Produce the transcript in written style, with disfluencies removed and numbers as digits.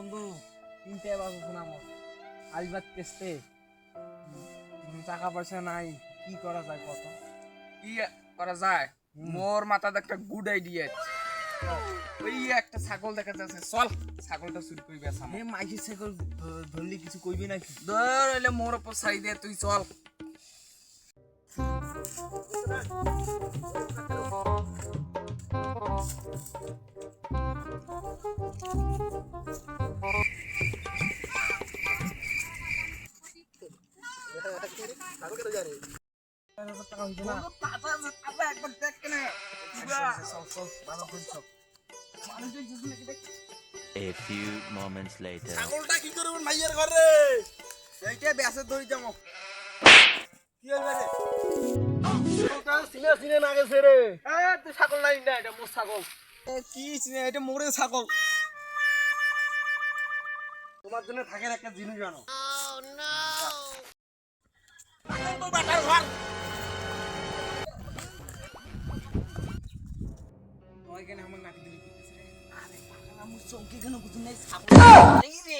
বন্ধু তিনটে বাজছে না আমার আলবাত কেসতে টাকা পয়সা নাই কি করা যায় কত কি করা যায়? মোর মাথাতে একটা গুড আইডিয়া আছে। ওই একটা ছাগল দেখা যাচ্ছে, চল ছাগলটা চুরি করি বেশ আমার। মাইকি সাইকেল ধরলি কিছু কইবি নাকি ধর এলে মোর উপর ছাই দে, তুই চল। টাকা হইতো না একবার দেখ কেন চল চল ভালো করে চল A few moments later. ছাগলটা কি করব মাইয়ের ঘরে এইটা বেসে ধরি যাবো কি হইবে রে ছাগলটা সিনে সিনে না গেছে রে তুই ছাগল নাই না এটা মোর ছাগল কি সিনে এটা মোরে ছাগল তোমার জন্য থাকে একটা জিনিস জানো তো বাটার ঘর ওই কেন আমার নাকি ধরে পিতেছে রে আরে পাগলা মুর চৌকি কেন বুঝুন নাই ছাগল রে